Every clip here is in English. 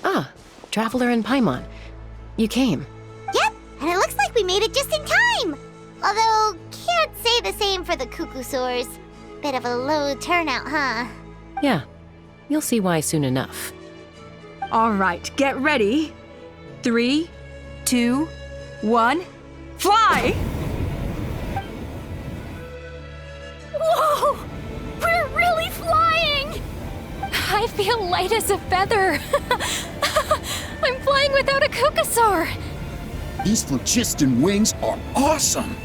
Ah, Traveler and Paimon. You came. Yep, and it looks like we made it just in time! Although, can't say the same for the Cuckoosaurs. Bit of a low turnout, huh? Yeah, you'll see why soon enough. All right, get ready. 3, 2, 1, fly! Whoa! We're really flying! I feel light as a feather. I'm flying without a Cuckoosaur. These phlogiston wings are awesome!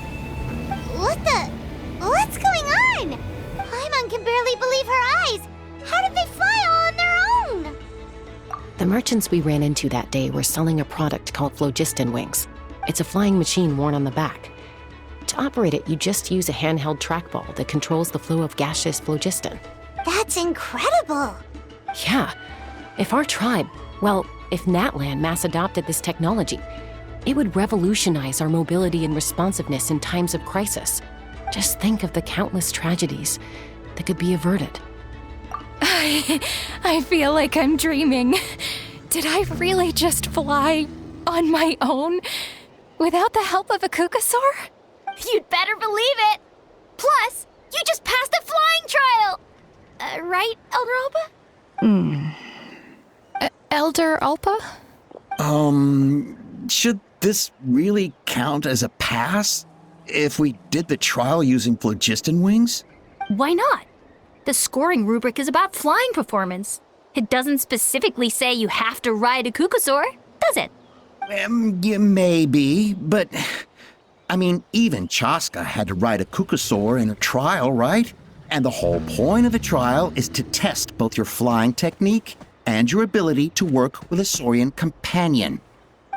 What's going on? Paimon can barely believe her eyes. How did they fly all on their own? The merchants we ran into that day were selling a product called phlogiston wings. It's a flying machine worn on the back. To operate it, you just use a handheld trackball that controls the flow of gaseous phlogiston. That's incredible! Yeah, if Natlan mass adopted this technology, it would revolutionize our mobility and responsiveness in times of crisis. Just think of the countless tragedies that could be averted. I feel like I'm dreaming. Did I really just fly on my own without the help of a Cuckoosaur? You'd better believe it. Plus, you just passed a flying trial. Right, Elder Alpa? Elder Alpa? Should this really count as a pass? If we did the trial using phlogiston wings? Why not? The scoring rubric is about flying performance. It doesn't specifically say you have to ride a Cuckoosaur, does it? Yeah, maybe, but... I mean, even Chasca had to ride a Cuckoosaur in a trial, right? And the whole point of the trial is to test both your flying technique and your ability to work with a Saurian companion.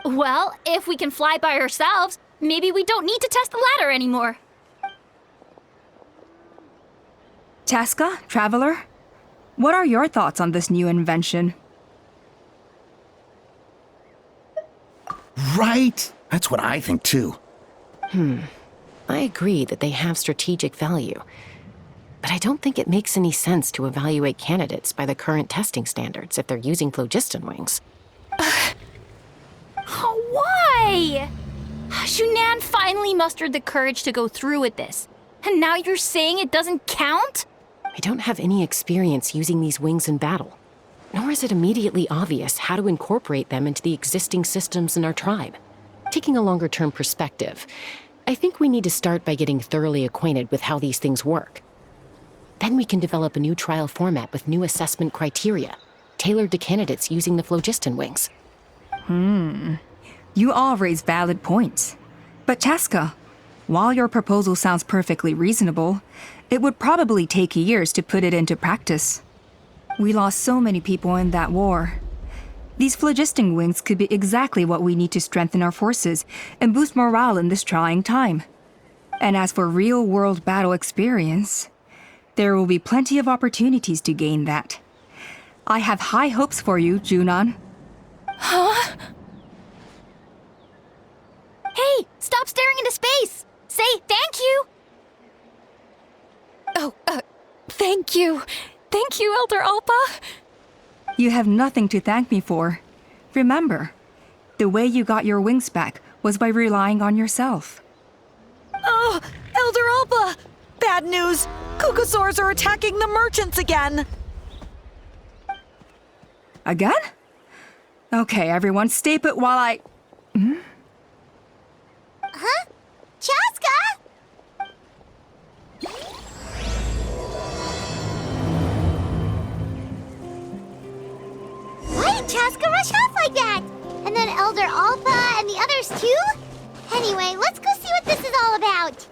Well, if we can fly by ourselves, maybe we don't need to test the ladder anymore. Chasca, Traveler, what are your thoughts on this new invention? Right? That's what I think too. I agree that they have strategic value, but I don't think it makes any sense to evaluate candidates by the current testing standards if they're using phlogiston wings. Why? Shunan finally mustered the courage to go through with this, and now you're saying it doesn't count? We don't have any experience using these wings in battle, nor is it immediately obvious how to incorporate them into the existing systems in our tribe. Taking a longer-term perspective, I think we need to start by getting thoroughly acquainted with how these things work. Then we can develop a new trial format with new assessment criteria, tailored to candidates using the phlogiston wings. You all raise valid points. But Chasca, while your proposal sounds perfectly reasonable, it would probably take years to put it into practice. We lost so many people in that war. These phlogiston wings could be exactly what we need to strengthen our forces and boost morale in this trying time. And as for real-world battle experience, there will be plenty of opportunities to gain that. I have high hopes for you, Junon. Huh? Hey, stop staring into space! Say thank you! Oh, thank you. Thank you, Elder Alpa. You have nothing to thank me for. Remember, the way you got your wings back was by relying on yourself. Oh, Elder Alpa! Bad news! Cuckoosaurs are attacking the merchants again! Again? Okay, everyone, stay put while I... Huh? Chasca? Why did Chasca rush off like that? And then Elder Alpa and the others too? Anyway, let's go see what this is all about.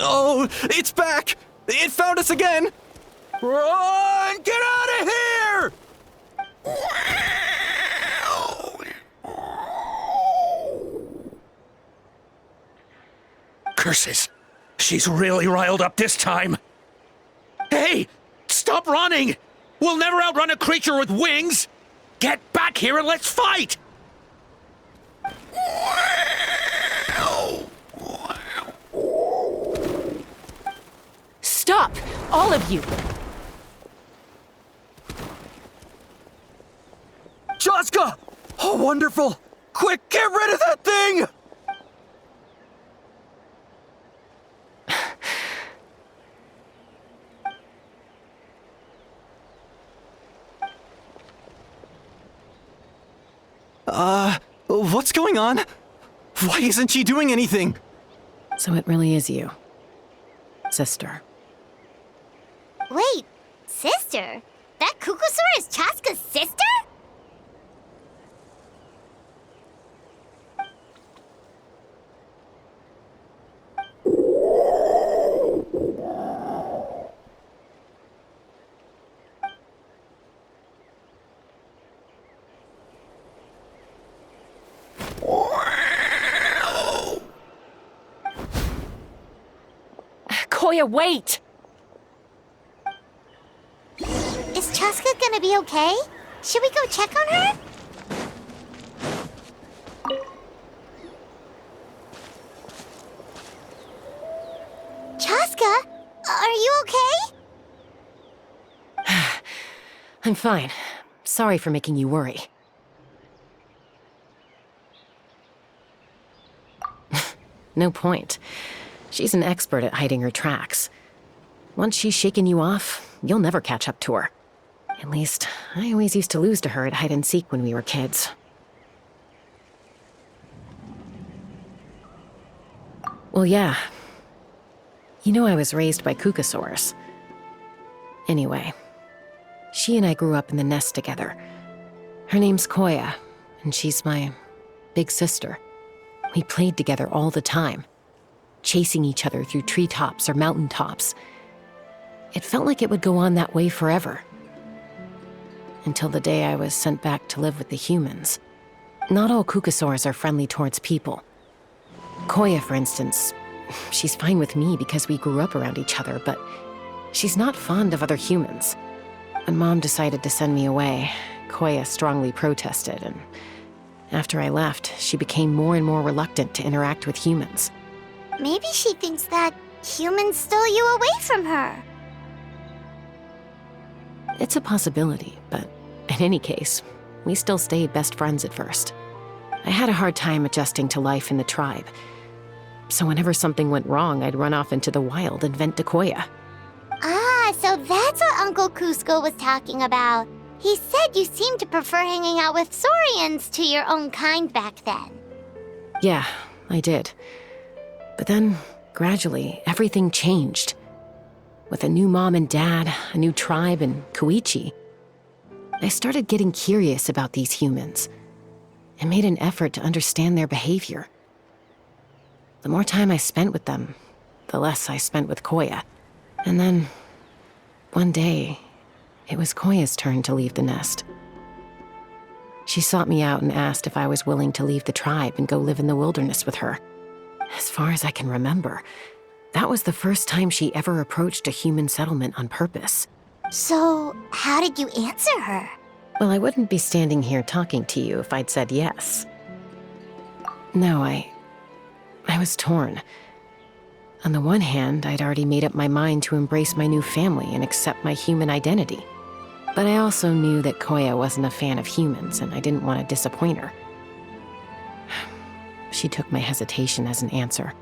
Oh, it's back! It found us again! Run! Get out of here! Curses! She's really riled up this time! Hey! Stop running! We'll never outrun a creature with wings! Get back here and let's fight! Stop! All of you! Chasca! Oh, wonderful! Quick, get rid of that thing! What's going on? Why isn't she doing anything? So it really is you, sister. Wait, sister? That Kukusaur is Chasca's sister? Koya, wait! Is Chasca gonna be okay? Should we go check on her? Chasca, are you okay? I'm fine. Sorry for making you worry. No point. She's an expert at hiding her tracks. Once she's shaken you off, you'll never catch up to her. At least, I always used to lose to her at hide-and-seek when we were kids. Well, yeah. You know I was raised by Kukusaurs. Anyway, she and I grew up in the nest together. Her name's Koya, and she's my big sister. We played together all the time, chasing each other through treetops or mountaintops. It felt like it would go on that way forever. Until the day I was sent back to live with the humans. Not all Kukusaurs are friendly towards people. Koya, for instance, she's fine with me because we grew up around each other, but she's not fond of other humans. When Mom decided to send me away, Koya strongly protested, and after I left, she became more and more reluctant to interact with humans. Maybe she thinks that humans stole you away from her. It's a possibility, but in any case, we still stayed best friends at first. I had a hard time adjusting to life in the tribe. So whenever something went wrong, I'd run off into the wild and vent to Koya. Ah, so that's what Uncle Cusco was talking about. He said you seemed to prefer hanging out with Saurians to your own kind back then. Yeah, I did. But then, gradually, everything changed. With a new mom and dad, a new tribe, and Koichi, I started getting curious about these humans and made an effort to understand their behavior. The more time I spent with them, the less I spent with Koya. And then, one day, it was Koya's turn to leave the nest. She sought me out and asked if I was willing to leave the tribe and go live in the wilderness with her. As far as I can remember, that was the first time she ever approached a human settlement on purpose. So, how did you answer her? Well, I wouldn't be standing here talking to you if I'd said yes. No, I was torn. On the one hand, I'd already made up my mind to embrace my new family and accept my human identity. But I also knew that Koya wasn't a fan of humans, and I didn't want to disappoint her. She took my hesitation as an answer.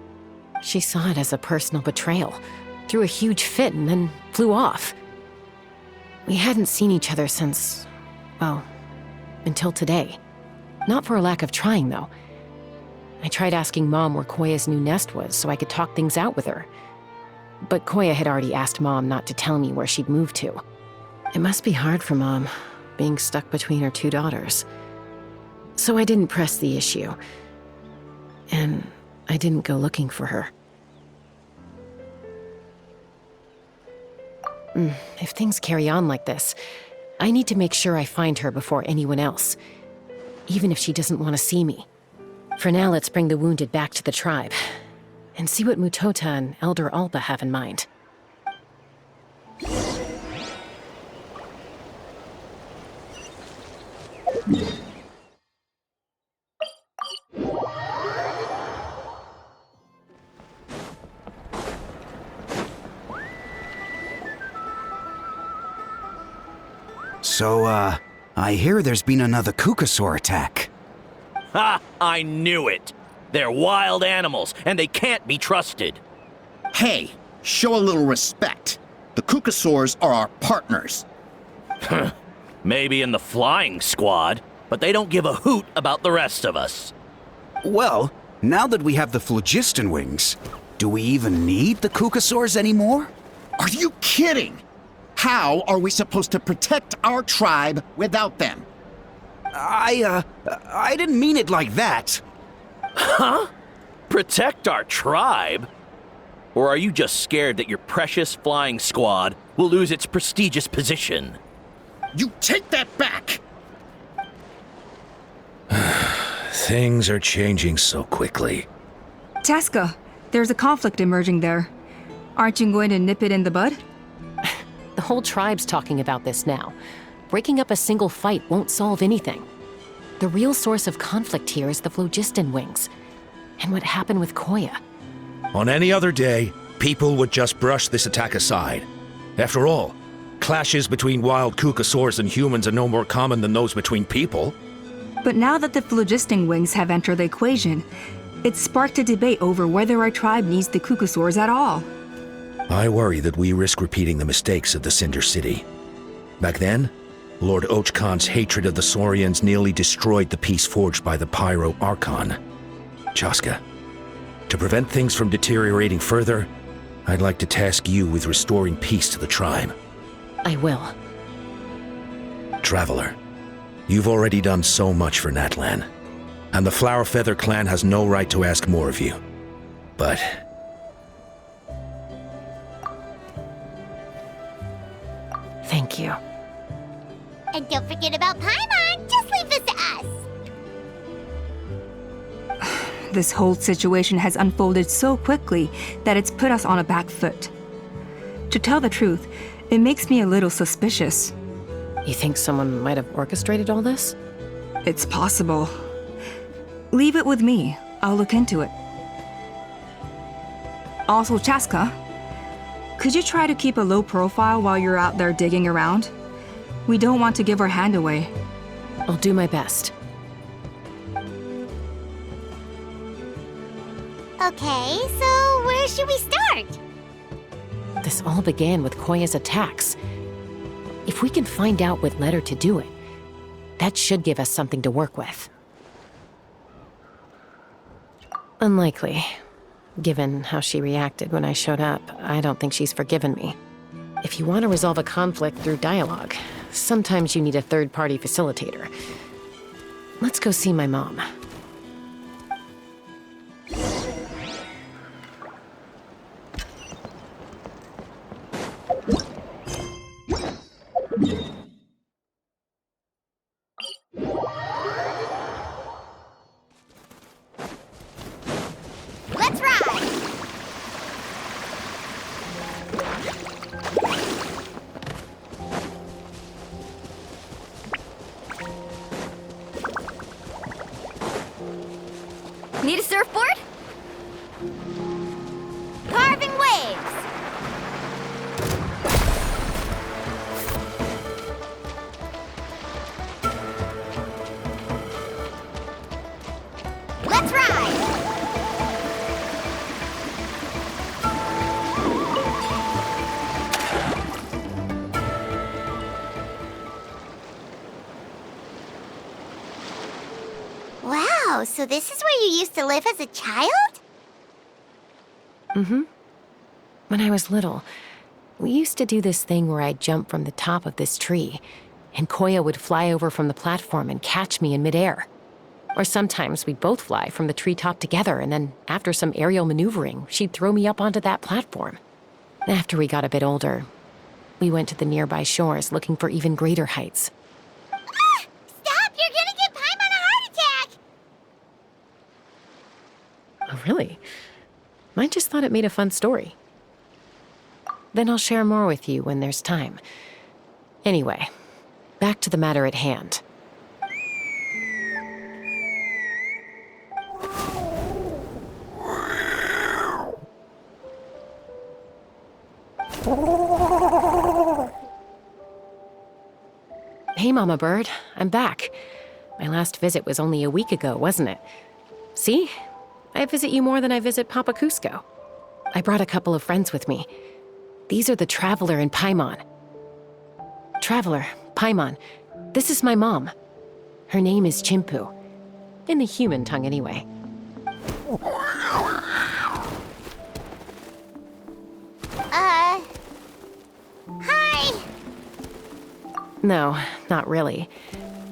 She saw it as a personal betrayal, threw a huge fit, and then flew off. We hadn't seen each other since, well, until today. Not for a lack of trying, though. I tried asking Mom where Koya's new nest was so I could talk things out with her. But Koya had already asked Mom not to tell me where she'd moved to. It must be hard for Mom, being stuck between her two daughters. So I didn't press the issue. And I didn't go looking for her. If things carry on like this, I need to make sure I find her before anyone else, even if she doesn't want to see me. For now, let's bring the wounded back to the tribe, and see what Mutota and Elder Alba have in mind. So, I hear there's been another Kukasaur attack. Ha! I knew it! They're wild animals, and they can't be trusted. Hey, show a little respect. The Kukasaurs are our partners. Maybe in the flying squad, but they don't give a hoot about the rest of us. Well, now that we have the phlogiston wings, do we even need the Kukasaurs anymore? Are you kidding? How are we supposed to protect our tribe without them? I didn't mean it like that. Huh? Protect our tribe? Or are you just scared that your precious flying squad will lose its prestigious position? You take that back! Things are changing so quickly. Chasca, there's a conflict emerging there. Aren't you going to nip it in the bud? The whole tribe's talking about this now. Breaking up a single fight won't solve anything. The real source of conflict here is the phlogiston wings. And what happened with Koya. On any other day, people would just brush this attack aside. After all, clashes between wild Kukasaurs and humans are no more common than those between people. But now that the phlogiston wings have entered the equation, it's sparked a debate over whether our tribe needs the Kukasaurs at all. I worry that we risk repeating the mistakes of the Cinder City. Back then, Lord Ochkan's hatred of the Saurians nearly destroyed the peace forged by the Pyro Archon. Chasca, to prevent things from deteriorating further, I'd like to task you with restoring peace to the tribe. I will. Traveler, you've already done so much for Natlan, and the Flower Feather clan has no right to ask more of you. But thank you. And don't forget about Paimon. Just leave this to us. This whole situation has unfolded so quickly that it's put us on a back foot. To tell the truth, it makes me a little suspicious. You think someone might have orchestrated all this? It's possible. Leave it with me. I'll look into it. Also, Chasca, could you try to keep a low profile while you're out there digging around? We don't want to give our hand away. I'll do my best. Okay, so where should we start? This all began with Koya's attacks. If we can find out what led her to do it, that should give us something to work with. Unlikely. Given how she reacted when I showed up, I don't think she's forgiven me. If you want to resolve a conflict through dialogue, sometimes you need a third-party facilitator. Let's go see my mom. Let's ride! Need a surfboard? Carving waves! Let's ride! Wow, so this is where you used to live as a child? Mm-hmm. When I was little, we used to do this thing where I'd jump from the top of this tree, and Koya would fly over from the platform and catch me in midair. Or sometimes we'd both fly from the treetop together, and then after some aerial maneuvering, she'd throw me up onto that platform. After we got a bit older, we went to the nearby shores looking for even greater heights. Ah! Stop! You're gonna give Paimon a heart attack! Oh, really? I just thought it made a fun story. Then I'll share more with you when there's time. Anyway, back to the matter at hand. Hey, Mama Bird. I'm back. My last visit was only a week ago, wasn't it? See? I visit you more than I visit Papa Cusco. I brought a couple of friends with me. These are the Traveler and Paimon. Traveler, Paimon, this is my mom. Her name is Chimpu. In the human tongue, anyway. Hi! No, not really.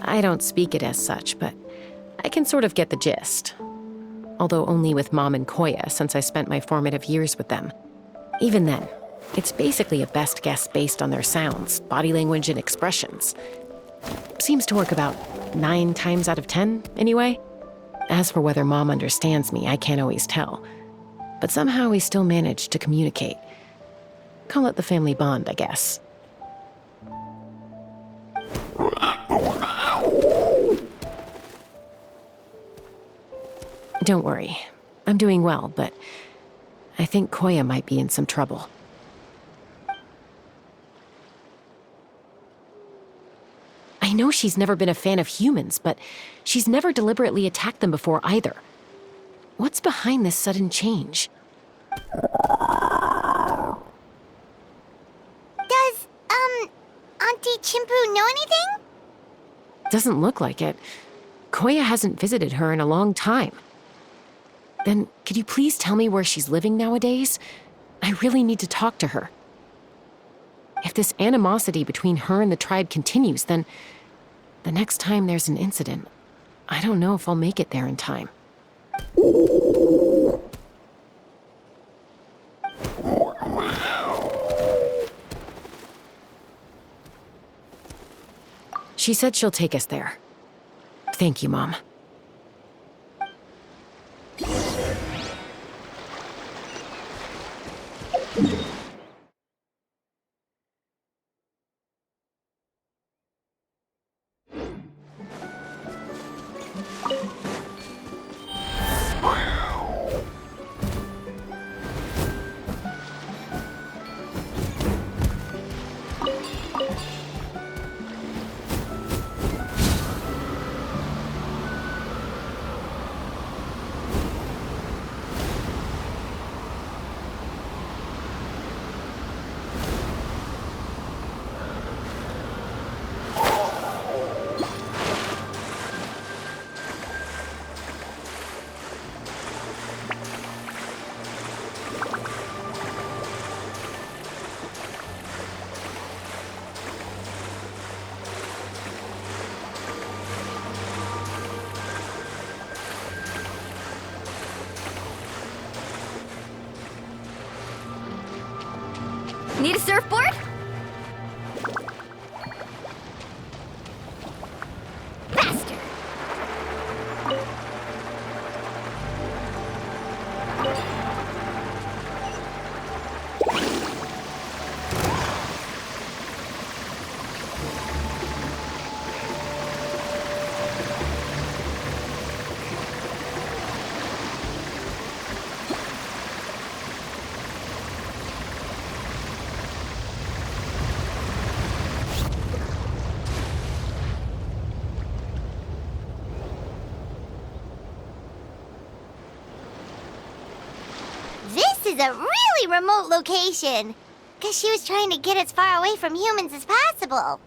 I don't speak it as such, but I can sort of get the gist. Although only with Mom and Koya, since I spent my formative years with them. Even then, it's basically a best guess based on their sounds, body language, and expressions. Seems to work about 9 times out of 10, anyway. As for whether Mom understands me, I can't always tell. But somehow we still manage to communicate. Call it the family bond, I guess. Don't worry. I'm doing well, but I think Koya might be in some trouble. I know she's never been a fan of humans, but she's never deliberately attacked them before either. What's behind this sudden change? Does, Auntie Chimpu know anything? Doesn't look like it. Koya hasn't visited her in a long time. Then, could you please tell me where she's living nowadays? I really need to talk to her. If this animosity between her and the tribe continues, then the next time there's an incident, I don't know if I'll make it there in time. She said she'll take us there. Thank you, Mom. Need a surfboard? Faster! This is a really remote location. Guess she was trying to get as far away from humans as possible.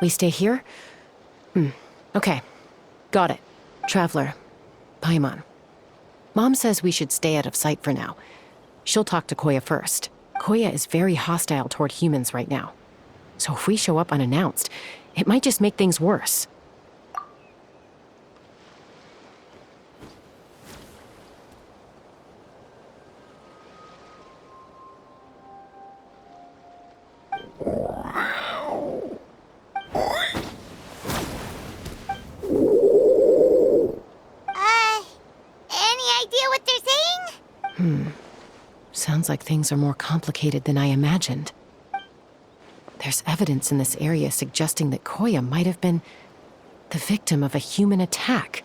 We stay here? Okay. Got it. Traveler. Paimon. Mom says we should stay out of sight for now. She'll talk to Koya first. Koya is very hostile toward humans right now. So if we show up unannounced, it might just make things worse. Any idea what they're saying? Sounds like things are more complicated than I imagined. There's evidence in this area suggesting that Koya might have been the victim of a human attack.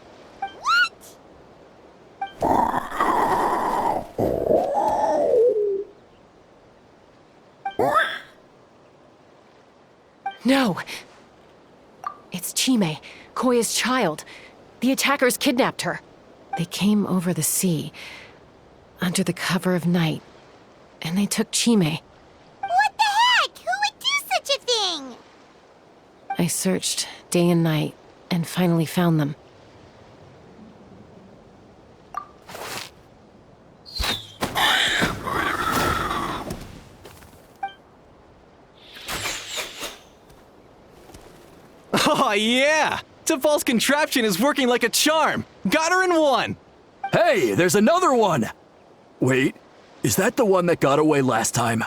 No. It's Chime, Koya's child. The attackers kidnapped her. They came over the sea, under the cover of night, and they took Chime. What the heck? Who would do such a thing? I searched day and night, and finally found them. Oh, yeah! Topal's contraption is working like a charm! Got her in one! Hey, there's another one! Wait, is that the one that got away last time?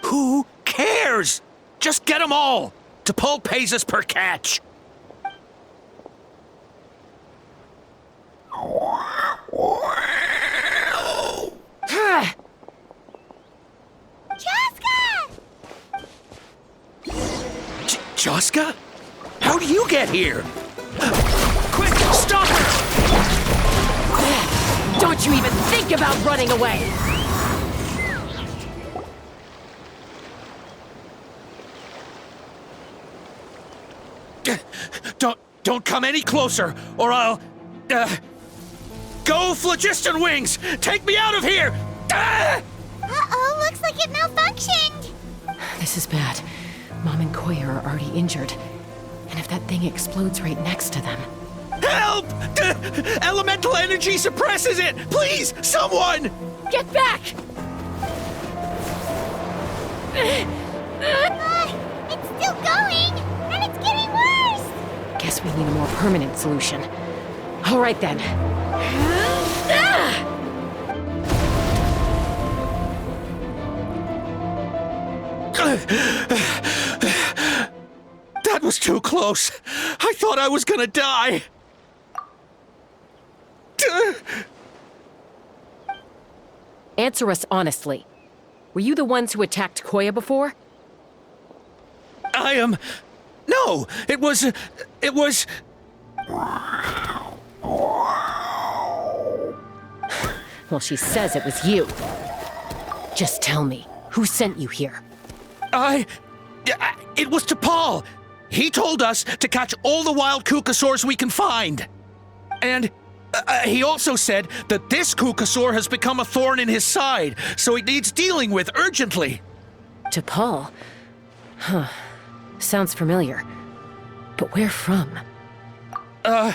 Who cares? Just get them all. T'Pol pays us per catch. Chasca! Chasca? How do you get here? Quick, stop her! Don't you even think about running away! Don't come any closer, or I'll... Go, Phlogiston Wings! Take me out of here! Uh-oh, looks like it malfunctioned. This is bad. Mom and Koya are already injured. And if that thing explodes right next to them... Help! Elemental energy suppresses it! Please, someone! Get back! It's still going, and it's getting worse. Guess we need a more permanent solution. All right then. That was too close. I thought I was gonna die. Answer us honestly. Were you the ones who attacked Koya before? I am... No, it was... Well, she says it was you. Just tell me, who sent you here? It was T'Pol. He told us to catch all the wild Kukasaurs we can find. And he also said that this Kukasaur has become a thorn in his side, so it needs dealing with urgently. T'Pol? Huh. Sounds familiar. But where from? Well,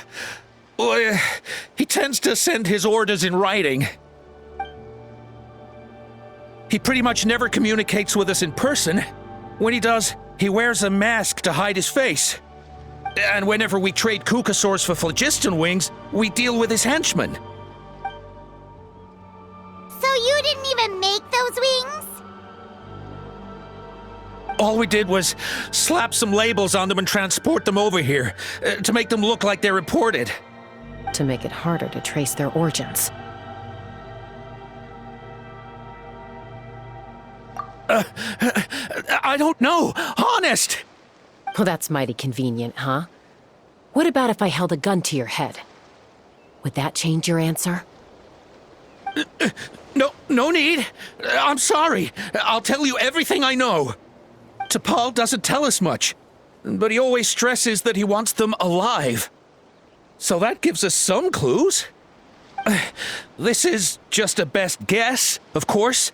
he tends to send his orders in writing. He pretty much never communicates with us in person. When he does, he wears a mask to hide his face. And whenever we trade Kukasaurs for Phlogiston Wings, we deal with his henchmen. So you didn't even make those wings? All we did was slap some labels on them and transport them over here, to make them look like they're imported. To make it harder to trace their origins. I don't know, honest! Well, that's mighty convenient, huh? What about if I held a gun to your head? Would that change your answer? No need. I'm sorry. I'll tell you everything I know. T'Pol doesn't tell us much, but he always stresses that he wants them alive. So that gives us some clues. This is just a best guess, of course,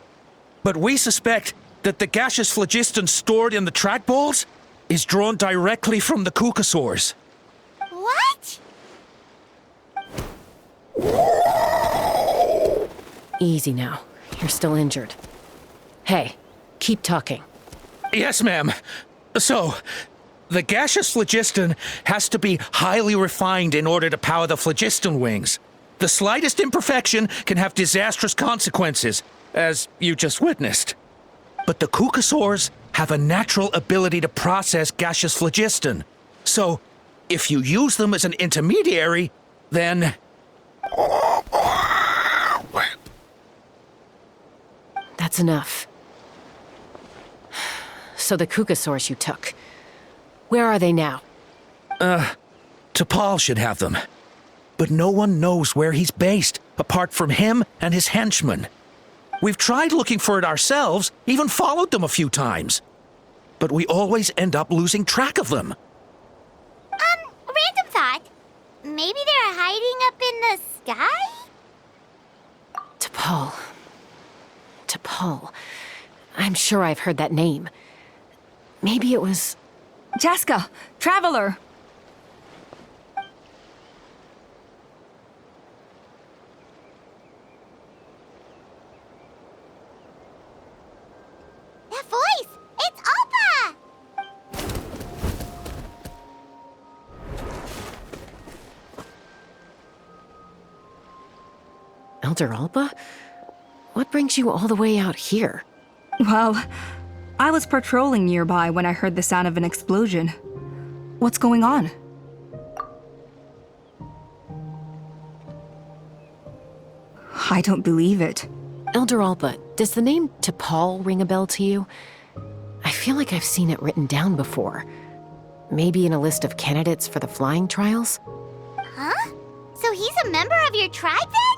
but we suspect that the gaseous phlogiston stored in the trackballs is drawn directly from the Kukasaurs. What? Easy now. You're still injured. Hey, keep talking. Yes, ma'am. So, the gaseous phlogiston has to be highly refined in order to power the phlogiston wings. The slightest imperfection can have disastrous consequences, as you just witnessed. But the Kukasaurs have a natural ability to process gaseous phlogiston. So, if you use them as an intermediary, then... That's enough. So the Kukasaurs you took, where are they now? T'Pol should have them. But no one knows where he's based, apart from him and his henchmen. We've tried looking for it ourselves, even followed them a few times. but we always end up losing track of them. Random thought. Maybe they're hiding up in the sky? T'Pol. I'm sure I've heard that name. Maybe it was... Chasca, Traveler! That voice! It's Alpa! Elder Alpa? What brings you all the way out here? Well, I was patrolling nearby when I heard the sound of an explosion. What's going on? I don't believe it. Elder Alpa, does the name T'Pol ring a bell to you? I feel like I've seen it written down before. Maybe in a list of candidates for the flying trials? Huh? So he's a member of your tribe then?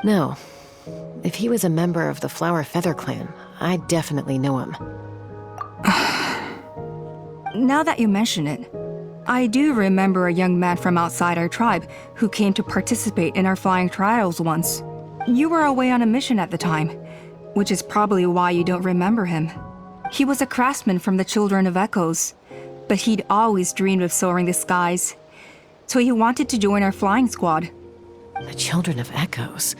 No. If he was a member of the Flower Feather clan, I'd definitely know him. Now that you mention it, I do remember a young man from outside our tribe who came to participate in our flying trials once. You were away on a mission at the time, which is probably why you don't remember him. He was a craftsman from the Children of Echoes, but he'd always dreamed of soaring the skies, so he wanted to join our flying squad. The Children of Echoes?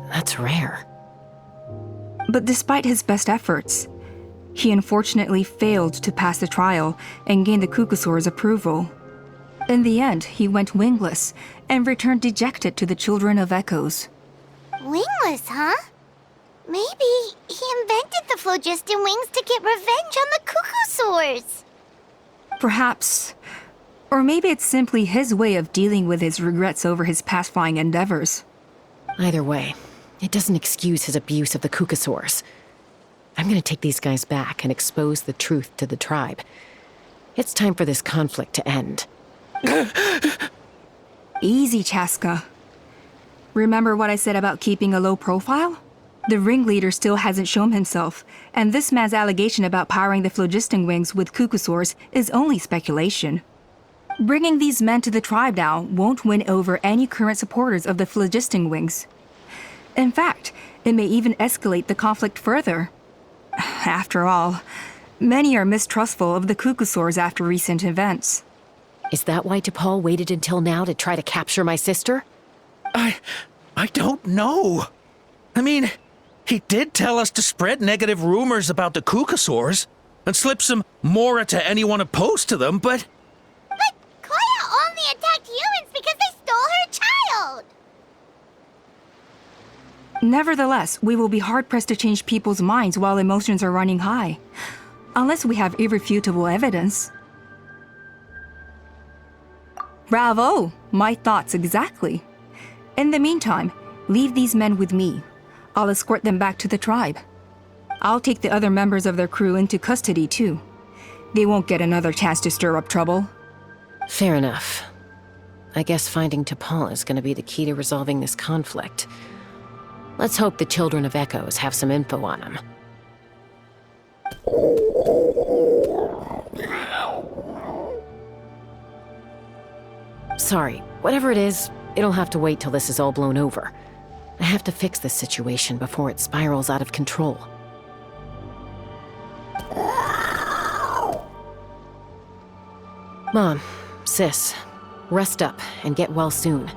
That's rare. But despite his best efforts, he unfortunately failed to pass the trial and gain the Kukusaur's approval. In the end, he went wingless and returned dejected to the Children of Echoes. Wingless, huh? Maybe he invented the phlogiston wings to get revenge on the Kukusaurs. Perhaps. Or maybe it's simply his way of dealing with his regrets over his past flying endeavors. Either way, it doesn't excuse his abuse of the Kukusaurs. I'm gonna take these guys back and expose the truth to the tribe. It's time for this conflict to end. Easy, Chasca. Remember what I said about keeping a low profile? The ringleader still hasn't shown himself, and this man's allegation about powering the phlogiston wings with Kukusaurs is only speculation. Bringing these men to the tribe now won't win over any current supporters of the phlogiston wings. In fact, it may even escalate the conflict further. After all, many are mistrustful of the Kukusaurs after recent events. Is that why T'Pol waited until now to try to capture my sister? I don't know. I mean, he did tell us to spread negative rumors about the Kukusaurs and slip some Mora to anyone opposed to them, but... But Koya only attacked humans because they stole her child! Nevertheless, we will be hard-pressed to change people's minds while emotions are running high. Unless we have irrefutable evidence. Bravo! My thoughts exactly. In the meantime, leave these men with me. I'll escort them back to the tribe. I'll take the other members of their crew into custody too. They won't get another chance to stir up trouble. Fair enough. I guess finding T'Pol is gonna be the key to resolving this conflict. Let's hope the Children of Echoes have some info on him. Sorry, whatever it is, it'll have to wait till this is all blown over. I have to fix this situation before it spirals out of control. Mom, sis, rest up and get well soon.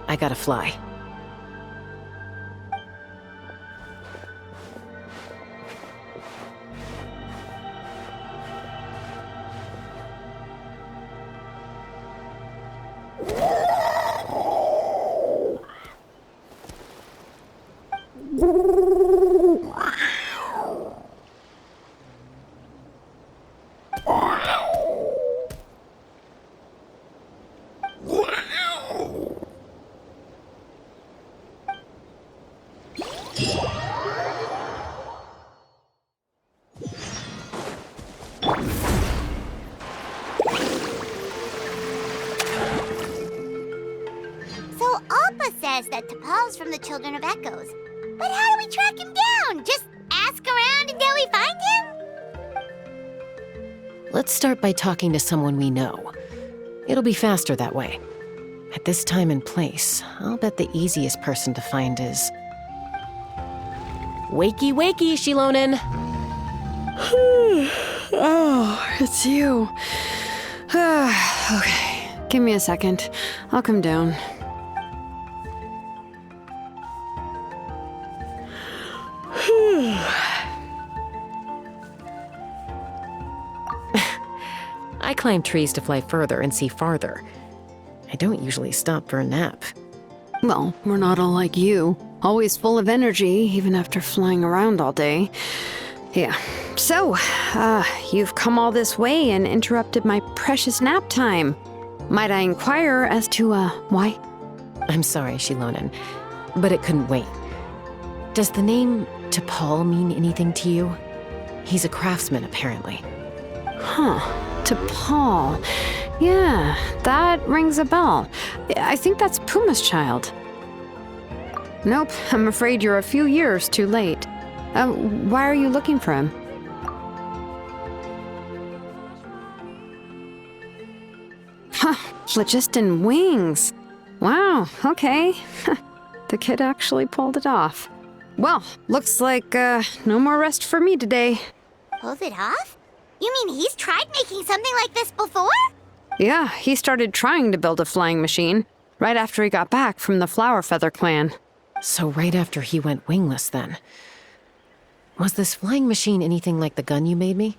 I gotta fly. So Alpa says that T'Pol's from the Children of Echoes. But how do we track him down? Just ask around until we find him? Let's start by talking to someone we know. It'll be faster that way. At this time and place, I'll bet the easiest person to find is... Wakey, wakey, Shilonen! Oh, it's you. Okay, give me a second. I'll come down. I climb trees to fly further and see farther. I don't usually stop for a nap. Well, we're not all like you. Always full of energy, even after flying around all day. Yeah. So, you've come all this way and interrupted my precious nap time. Might I inquire as to, why? I'm sorry, Shilonen, but it couldn't wait. Does the name T'Pol mean anything to you? He's a craftsman, apparently. Huh. T'Pol. Yeah, that rings a bell. I think that's Puma's child. Nope, I'm afraid you're a few years too late. Why are you looking for him? Huh, phlogiston wings. Wow, okay. The kid actually pulled it off. Well, looks like, no more rest for me today. Pulled it off? You mean he's tried making something like this before? Yeah, he started trying to build a flying machine right after he got back from the Flower Feather clan. So right after he went wingless, then. Was this flying machine anything like the gun you made me?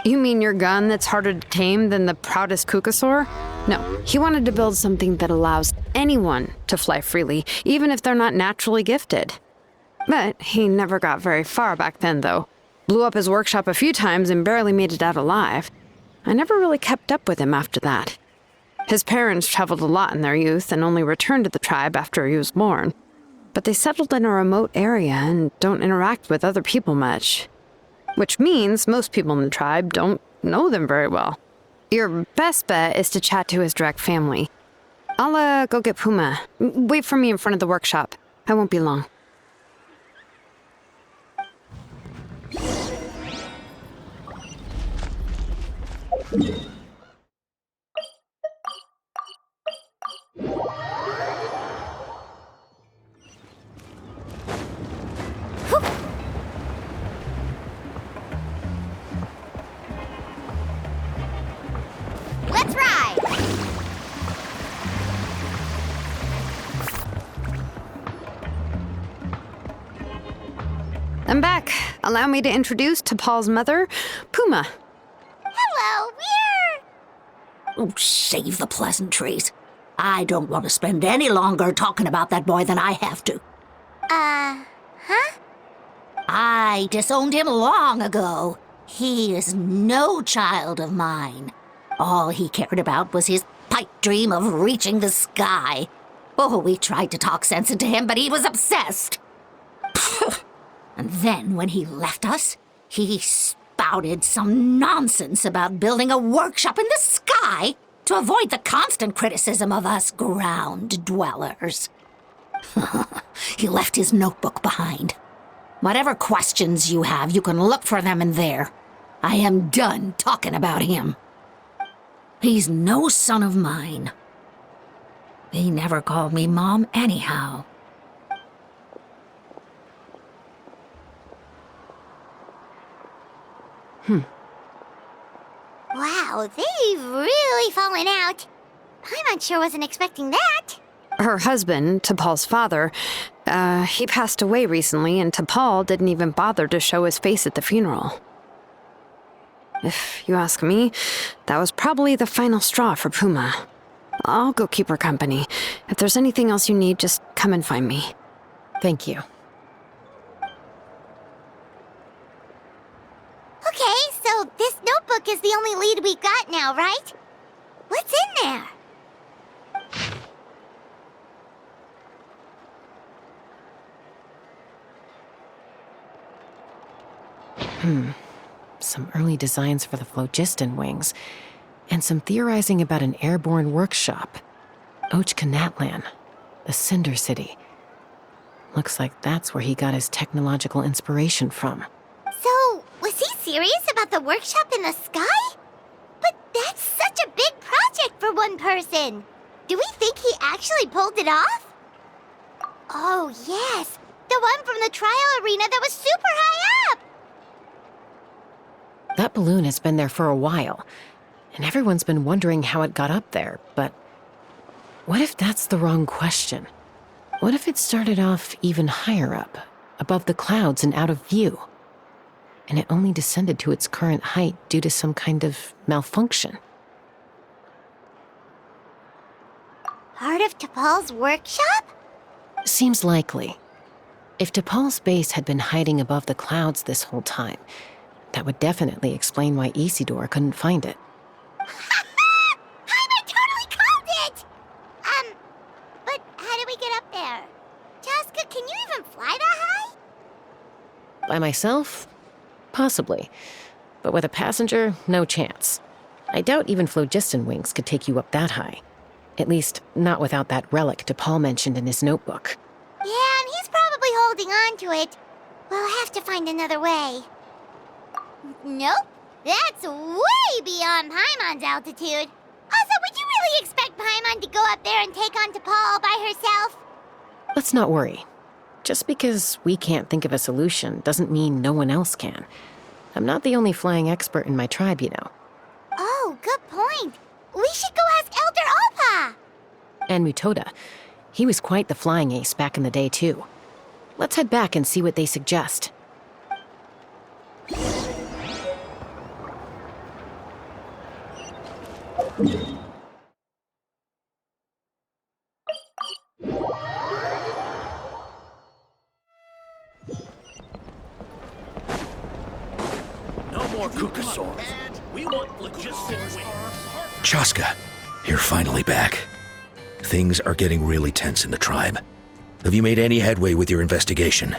You mean your gun that's harder to tame than the proudest Kukasaur? No, he wanted to build something that allows anyone to fly freely, even if they're not naturally gifted. But he never got very far back then, though. Blew up his workshop a few times and barely made it out alive. I never really kept up with him after that. His parents traveled a lot in their youth and only returned to the tribe after he was born. But they settled in a remote area and don't interact with other people much. Which means most people in the tribe don't know them very well. Your best bet is to chat to his direct family. I'll, go get Puma. Wait for me in front of the workshop. I won't be long. Let's ride! I'm back. Allow me to introduce T'Pol's mother, Puma. Hello, we're... Oh, save the pleasantries. I don't want to spend any longer talking about that boy than I have to. Huh? I disowned him long ago. He is no child of mine. All he cared about was his pipe dream of reaching the sky. Oh, we tried to talk sense into him, but he was obsessed. And then when he left us, he spouted some nonsense about building a workshop in the sky to avoid the constant criticism of us ground dwellers. He left his notebook behind. Whatever questions you have, you can look for them in there. I am done talking about him. He's no son of mine. He never called me Mom anyhow. Wow, they've really fallen out. Paimon sure wasn't expecting that. Her husband, T'Pol's father, he passed away recently, and T'Pol didn't even bother to show his face at the funeral. If you ask me, that was probably the final straw for Puma. I'll go keep her company. If there's anything else you need, just come and find me. Thank you. Okay, so this notebook is the only lead we got now, right? What's in there? Some early designs for the phlogiston wings, and some theorizing about an airborne workshop. Ochkanatlan, the Cinder City. Looks like that's where he got his technological inspiration from. So, was he serious about the workshop in the sky? But that's such a big project for one person. Do we think he actually pulled it off? Oh, yes. The one from the trial arena that was super high up. That balloon has been there for a while, and everyone's been wondering how it got up there, but what if that's the wrong question? What if it started off even higher up, above the clouds and out of view, and it only descended to its current height due to some kind of malfunction? Part of T'Pol's workshop? Seems likely. If T'Pol's base had been hiding above the clouds this whole time, that would definitely explain why Isidore couldn't find it. I totally called it! But how do we get up there? Chasca, can you even fly that high? By myself? Possibly. But with a passenger, no chance. I doubt even phlogiston wings could take you up that high. At least, not without that relic T'Pol mentioned in his notebook. Yeah, and he's probably holding on to it. We'll have to find another way. Nope. That's way beyond Paimon's altitude. Also, would you really expect Paimon to go up there and take on T'Pol all by herself? Let's not worry. Just because we can't think of a solution doesn't mean no one else can. I'm not the only flying expert in my tribe, you know. Oh, good point. We should go ask Elder Alpa. And Mutoda. He was quite the flying ace back in the day, too. Let's head back and see what they suggest. No more Kukasaurs. We want phlogiston wings. Chasca, you're finally back. Things are getting really tense in the tribe. Have you made any headway with your investigation?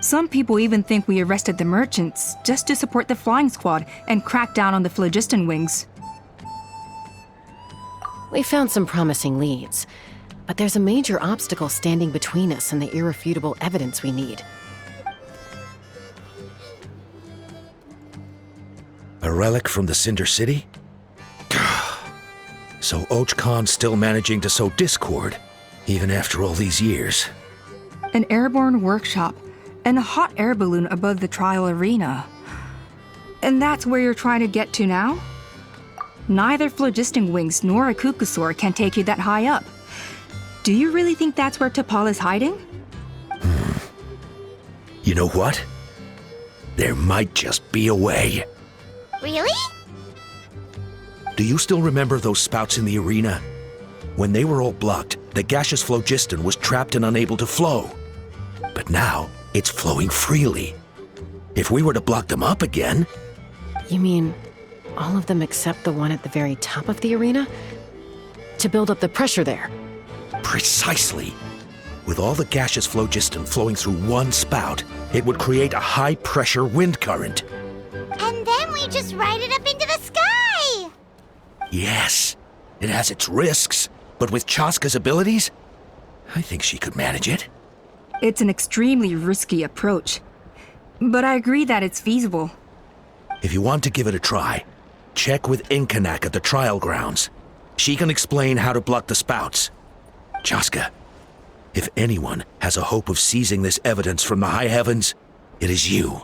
Some people even think we arrested the merchants just to support the flying squad and crack down on the phlogiston wings. We found some promising leads, but there's a major obstacle standing between us and the irrefutable evidence we need. A relic from the Cinder City? So Och Khan's still managing to sow discord, even after all these years. An airborne workshop and a hot air balloon above the trial arena. And that's where you're trying to get to now? Neither phlogiston wings nor a Kukusaur can take you that high up. Do you really think that's where T'Pol is hiding? You know what? There might just be a way. Really? Do you still remember those spouts in the arena? When they were all blocked, the gaseous phlogiston was trapped and unable to flow. But now, it's flowing freely. If we were to block them up again... You mean all of them except the one at the very top of the arena? To build up the pressure there? Precisely. With all the gaseous phlogiston flowing through one spout, it would create a high-pressure wind current. And then we just ride it up into the sky! Yes, it has its risks, but with Chasca's abilities, I think she could manage it. It's an extremely risky approach, but I agree that it's feasible. If you want to give it a try, check with Inkanak at the trial grounds. She can explain how to block the spouts. Chasca, if anyone has a hope of seizing this evidence from the high heavens, it is you.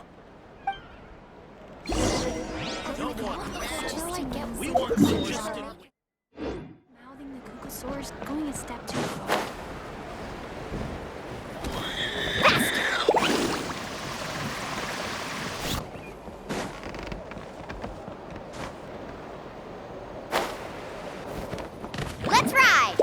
Mouthing the Kukusaur's going a step too far. Let's ride!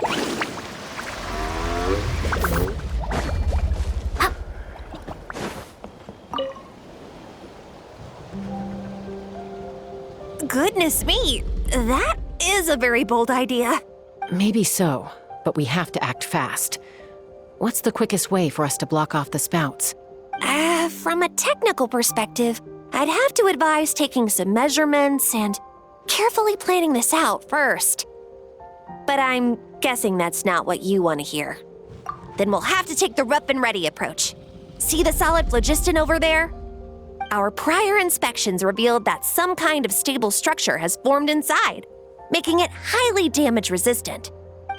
Goodness me, that is a very bold idea. Maybe so, but we have to act fast. What's the quickest way for us to block off the spouts? From a technical perspective, I'd have to advise taking some measurements and carefully planning this out first. But I'm guessing that's not what you want to hear. Then we'll have to take the rough and ready approach. See the solid phlogiston over there? Our prior inspections revealed that some kind of stable structure has formed inside, making it highly damage resistant.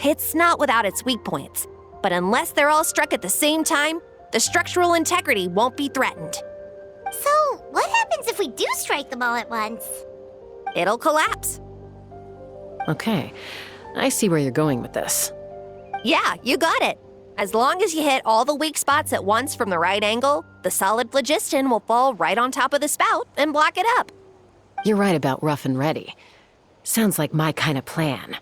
It's not without its weak points, but unless they're all struck at the same time, the structural integrity won't be threatened. So, what happens if we do strike them all at once? It'll collapse. Okay, I see where you're going with this. Yeah, you got it. As long as you hit all the weak spots at once from the right angle, the solid phlogiston will fall right on top of the spout and block it up. You're right about rough and ready. Sounds like my kind of plan.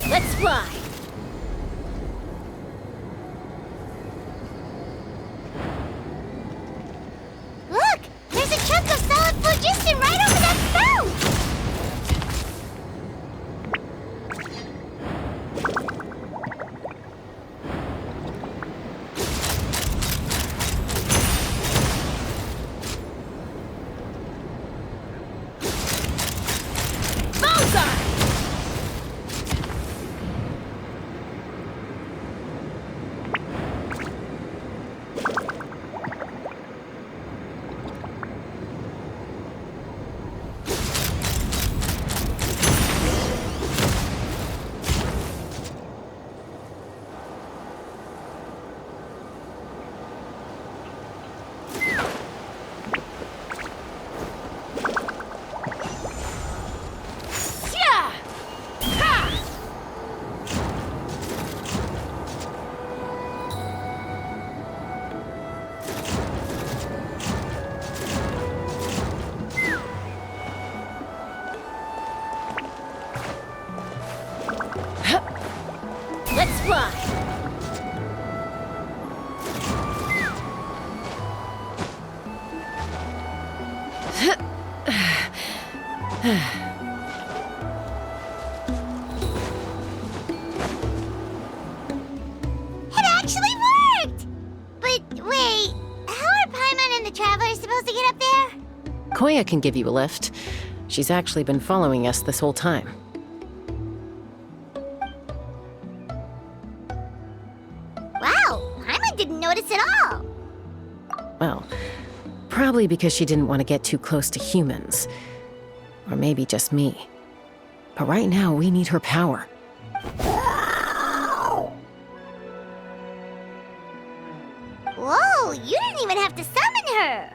Let's fly! Look! There's a chunk of solid phlogiston right over that spout! Let's fly! It actually worked! But wait, how are Paimon and the Travelers supposed to get up there? Koya can give you a lift. She's actually been following us this whole time. Wow, Paimon didn't notice at all! Well, probably because she didn't want to get too close to humans. Or maybe just me. But right now, we need her power. Whoa, you didn't even have to summon her!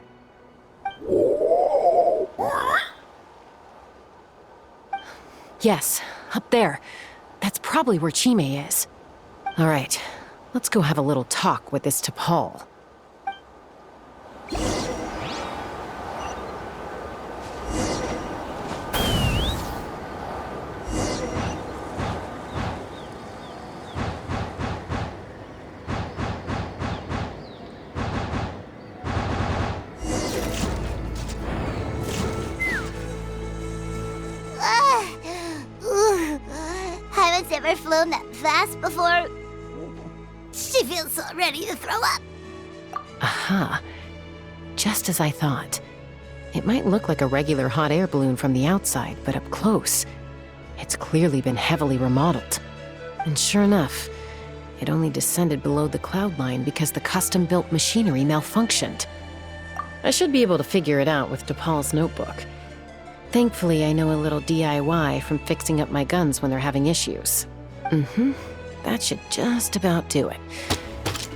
Yes, up there. That's probably where Chime is. All right, let's go have a little talk with this T'Pol. Haven't ever flown that fast before. She feels so ready to throw up. Aha. Just as I thought. It might look like a regular hot air balloon from the outside, but up close, it's clearly been heavily remodeled. And sure enough, it only descended below the cloud line because the custom-built machinery malfunctioned. I should be able to figure it out with T'Pol's notebook. Thankfully, I know a little DIY from fixing up my guns when they're having issues. That should just about do it.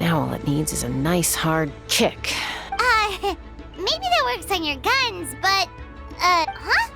Now all it needs is a nice hard kick. Maybe that works on your guns, but, huh?